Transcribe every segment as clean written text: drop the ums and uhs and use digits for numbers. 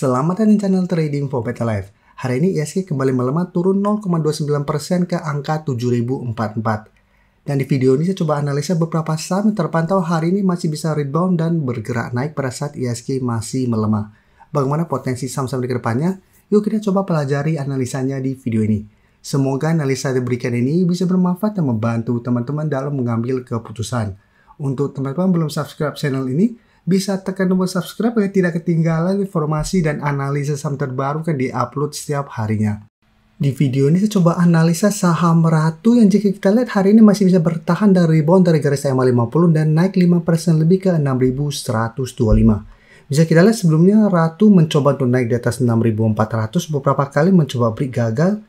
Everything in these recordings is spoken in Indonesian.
Selamat datang di channel Trading for Better Life. Hari ini ISG kembali melemah turun 0,29% ke angka 7044. Dan di video ini saya coba analisa beberapa saham yang terpantau hari ini masih bisa rebound dan bergerak naik pada saat ISG masih melemah. Bagaimana potensi saham-saham di kedepannya? Yuk kita coba pelajari analisanya di video ini. Semoga analisa yang diberikan ini bisa bermanfaat dan membantu teman-teman dalam mengambil keputusan. Untuk teman-teman belum subscribe channel ini, bisa tekan tombol subscribe agar tidak ketinggalan informasi dan analisa saham terbaru yang di-upload setiap harinya. Di video ini saya coba analisa saham Ratu yang jika kita lihat hari ini masih bisa bertahan dan rebound dari garis EMA 50 dan naik 5% lebih ke 6.125. Bisa kita lihat sebelumnya Ratu mencoba untuk naik di atas 6.400, beberapa kali mencoba break gagal.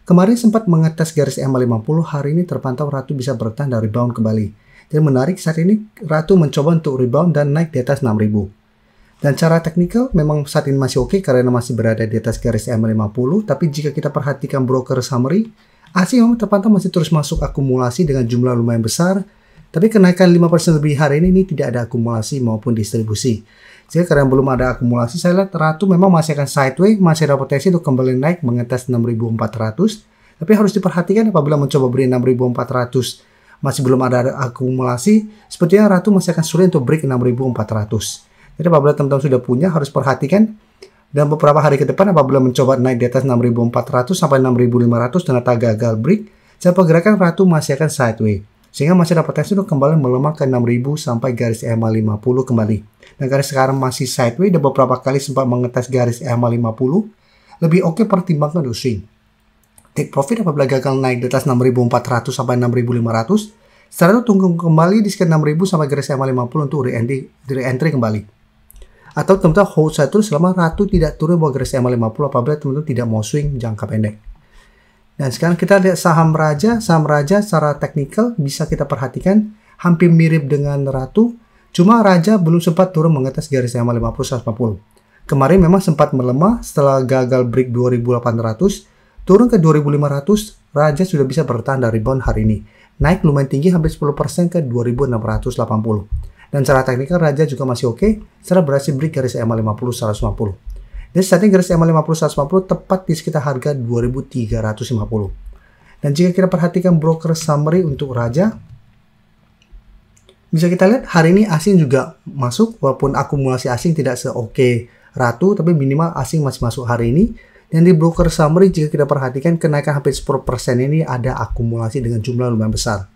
Kemarin sempat mengetes garis EMA 50, hari ini terpantau Ratu bisa bertahan dan rebound kembali. Jadi menarik saat ini Ratu mencoba untuk rebound dan naik di atas 6.000. Dan cara teknikal memang saat ini masih oke karena masih berada di atas garis EMA 50. Tapi jika kita perhatikan broker summary, asing memang terpantau masih terus masuk akumulasi dengan jumlah lumayan besar. Tapi kenaikan 5% lebih hari ini tidak ada akumulasi maupun distribusi. Jadi karena belum ada akumulasi, saya lihat Ratu memang masih akan sideways, masih ada potensi untuk kembali naik mengetes 6.400. Tapi harus diperhatikan apabila mencoba beri 6.400 masih belum ada akumulasi, sepertinya Ratu masih akan sulit untuk break 6.400. Jadi apabila teman-teman sudah punya, harus perhatikan dan beberapa hari ke depan apabila mencoba naik di atas 6.400 sampai 6.500 ternyata gagal break, saya perkirakan Ratu masih akan sideways. Sehingga masih ada potensi untuk kembali melemah ke 6.000 sampai garis EMA 50 kembali. Dan garis sekarang masih sideways dan beberapa kali sempat mengetes garis EMA 50, lebih oke pertimbangkan untuk swing. Take profit apabila gagal naik di atas 6.400 sampai 6.500. Setelah itu tunggu kembali di sekitar 6.000 sampai garis EMA 50 untuk re-entry kembali. Atau teman-teman hold satu selama Ratu tidak turun bawah garis EMA 50 apabila teman-teman tidak mau swing jangka pendek. Dan sekarang kita lihat saham Raja. Saham Raja secara teknikal bisa kita perhatikan hampir mirip dengan Ratu. Cuma Raja belum sempat turun mengetes garis EMA 50-140. Kemarin memang sempat melemah setelah gagal break 2.800. Turun ke 2.500, Raja sudah bisa bertahan dari rebound hari ini. Naik lumayan tinggi hampir 10% ke 2.680. Dan secara teknikal Raja juga masih oke, setelah berhasil break garis EMA 50-150. Dan saat ini garis EMA 50-150 tepat di sekitar harga 2.350. Dan jika kita perhatikan broker summary untuk Raja, bisa kita lihat hari ini asing juga masuk, walaupun akumulasi asing tidak se-oke Ratu, tapi minimal asing masih masuk hari ini. Dan di broker summary jika kita perhatikan kenaikan hampir 10% ini ada akumulasi dengan jumlah lumayan besar.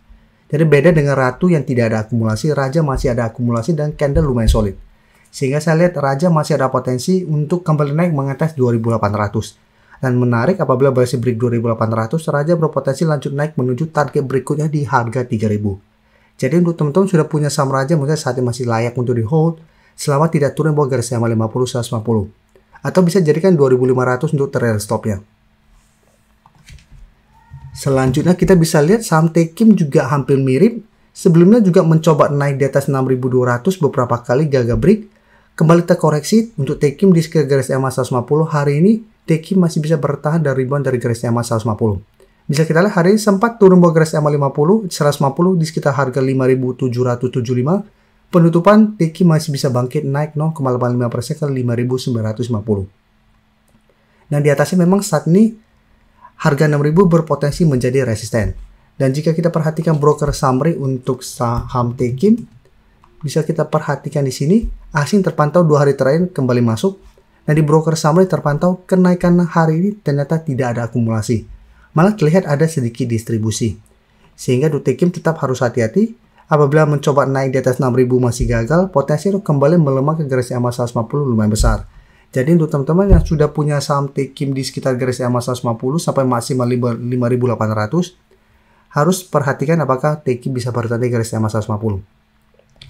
Jadi beda dengan Ratu yang tidak ada akumulasi, Raja masih ada akumulasi dan candle lumayan solid. Sehingga saya lihat Raja masih ada potensi untuk kembali naik mengetes 2.800. Dan menarik apabila berhasil break 2.800, Raja berpotensi lanjut naik menuju target berikutnya di harga 3.000. Jadi untuk teman-teman sudah punya saham Raja mungkin saat ini masih layak untuk di hold selama tidak turun bawah garis EMA 50-150. Atau bisa jadikan 2.500 untuk trail stopnya. Selanjutnya kita bisa lihat saham Tekim juga hampir mirip. Sebelumnya juga mencoba naik di atas 6.200 beberapa kali gagal break. Kembali terkoreksi untuk Tekim di sekitar garis EMA 150. Hari ini Tekim masih bisa bertahan dan rebound dari garis EMA 150. Bisa kita lihat hari ini sempat turun bawah garis EMA 50, 150 di sekitar harga 5.775. Penutupan Tekim masih bisa bangkit naik 0,85% ke 5.950. Dan di atasnya memang saat ini harga 6.000 berpotensi menjadi resisten. Dan jika kita perhatikan broker summary untuk saham Tekim, bisa kita perhatikan di sini asing terpantau 2 hari terakhir kembali masuk. Dan di broker summary terpantau kenaikan hari ini ternyata tidak ada akumulasi. Malah terlihat ada sedikit distribusi. Sehingga untuk Tekim tetap harus hati-hati. Apabila mencoba naik di atas 6.000 masih gagal, potensi untuk kembali melemah ke garis EMA 150 lumayan besar. Jadi untuk teman-teman yang sudah punya saham Tekim di sekitar garis EMA 150 sampai maksimal 5.800, harus perhatikan apakah Tekim bisa bertahan di garis EMA 150.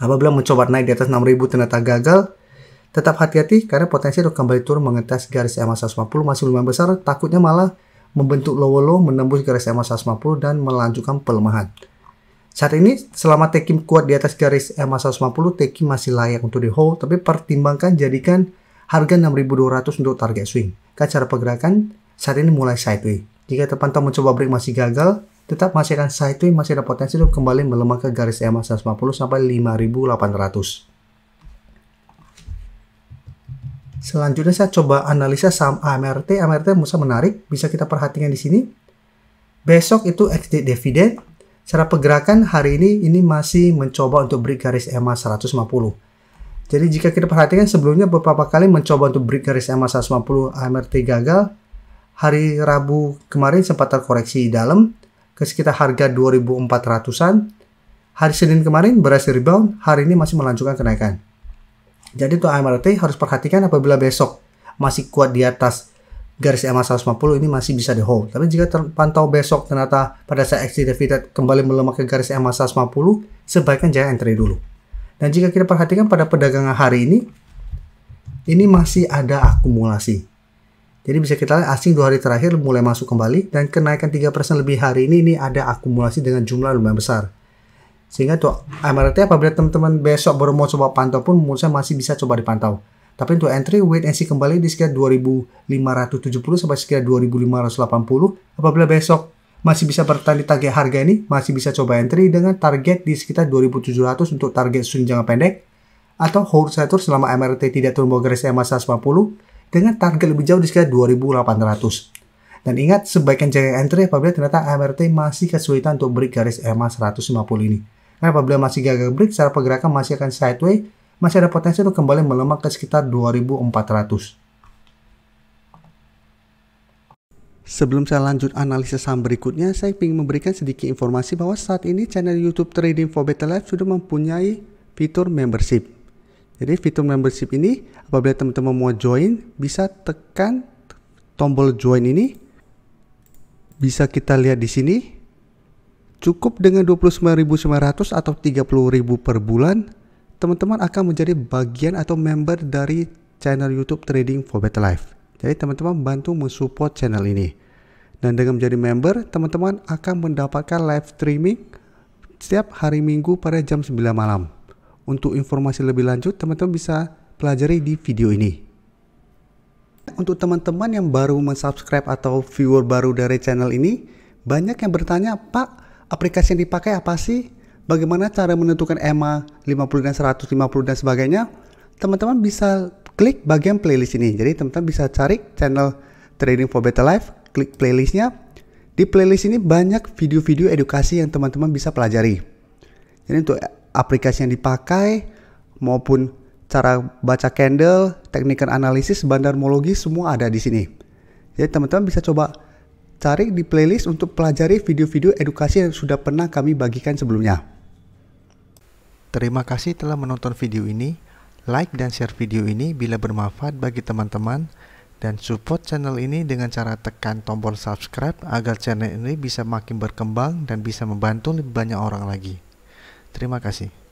Apabila mencoba naik di atas 6.000 ternyata gagal, tetap hati-hati karena potensi untuk kembali turun mengetes garis EMA 150 masih lumayan besar, takutnya malah membentuk lower low menembus garis EMA 150 dan melanjutkan pelemahan. Saat ini, selama Tekim kuat di atas garis EMA 150, Tekim masih layak untuk di hold, tapi pertimbangkan jadikan harga 6.200 untuk target swing. Kan cara pergerakan saat ini mulai sideways. Jika terpantau mencoba break masih gagal, tetap masih akan sideways, masih ada potensi untuk kembali melemah ke garis EMA 150 sampai 5.800. Selanjutnya saya coba analisa saham AMRT. AMRT sangat menarik, bisa kita perhatikan di sini. Besok itu exit dividend. Secara pergerakan hari ini masih mencoba untuk break garis EMA 150. Jadi jika kita perhatikan sebelumnya beberapa kali mencoba untuk break garis EMA 150, AMRT gagal. Hari Rabu kemarin sempat terkoreksi di dalam ke sekitar harga 2.400-an. Hari Senin kemarin berhasil rebound, hari ini masih melanjutkan kenaikan. Jadi untuk AMRT harus perhatikan apabila besok masih kuat di atas garis EMA 150 ini masih bisa di hold. Tapi jika terpantau besok ternyata pada saat exit dividend kembali melemah ke garis EMA 150, sebaiknya jangan entry dulu. Dan jika kita perhatikan pada perdagangan hari ini masih ada akumulasi. Jadi bisa kita lihat asing 2 hari terakhir mulai masuk kembali dan kenaikan 3% lebih hari ini ada akumulasi dengan jumlah lumayan besar. Sehingga untuk AMRT apabila teman-teman besok baru mau coba pantau pun menurut saya masih bisa coba dipantau. Tapi untuk entry wait and see kembali di sekitar 2.570 sampai sekitar 2.580. Apabila besok masih bisa bertahan di target harga ini, masih bisa coba entry dengan target di sekitar 2.700 untuk target swing jangka pendek. Atau hold saja selama AMRT tidak turun bawah garis EMA 150 dengan target lebih jauh di sekitar 2.800. Dan ingat sebaiknya jangan entry apabila ternyata AMRT masih kesulitan untuk break garis EMA 150 ini. Karena apabila masih gagal break, secara pergerakan masih akan sideways, masih ada potensi untuk kembali melemah ke sekitar 2.400. Sebelum saya lanjut analisis saham berikutnya, saya ingin memberikan sedikit informasi bahwa saat ini channel YouTube Trading for Better Life sudah mempunyai fitur membership. Jadi fitur membership ini apabila teman-teman mau join, bisa tekan tombol join ini. Bisa kita lihat di sini. Cukup dengan 29.900 atau 30.000 per bulan, teman-teman akan menjadi bagian atau member dari channel YouTube Trading for Better Life. Jadi teman-teman bantu mensupport channel ini. Dan dengan menjadi member, teman-teman akan mendapatkan live streaming setiap hari Minggu pada jam 9 malam. Untuk informasi lebih lanjut, teman-teman bisa pelajari di video ini. Untuk teman-teman yang baru mensubscribe atau viewer baru dari channel ini, banyak yang bertanya, Pak, aplikasi yang dipakai apa sih? Bagaimana cara menentukan EMA 50 dan 150 dan sebagainya? Teman-teman bisa klik bagian playlist ini. Jadi teman-teman bisa cari channel Trading for Better Life, klik playlistnya. Di playlist ini banyak video-video edukasi yang teman-teman bisa pelajari. Jadi untuk aplikasi yang dipakai maupun cara baca candle, teknik analisis, bandarmologi semua ada di sini. Jadi teman-teman bisa coba cari di playlist untuk pelajari video-video edukasi yang sudah pernah kami bagikan sebelumnya. Terima kasih telah menonton video ini. Like dan share video ini bila bermanfaat bagi teman-teman. Dan support channel ini dengan cara tekan tombol subscribe agar channel ini bisa makin berkembang dan bisa membantu lebih banyak orang lagi. Terima kasih.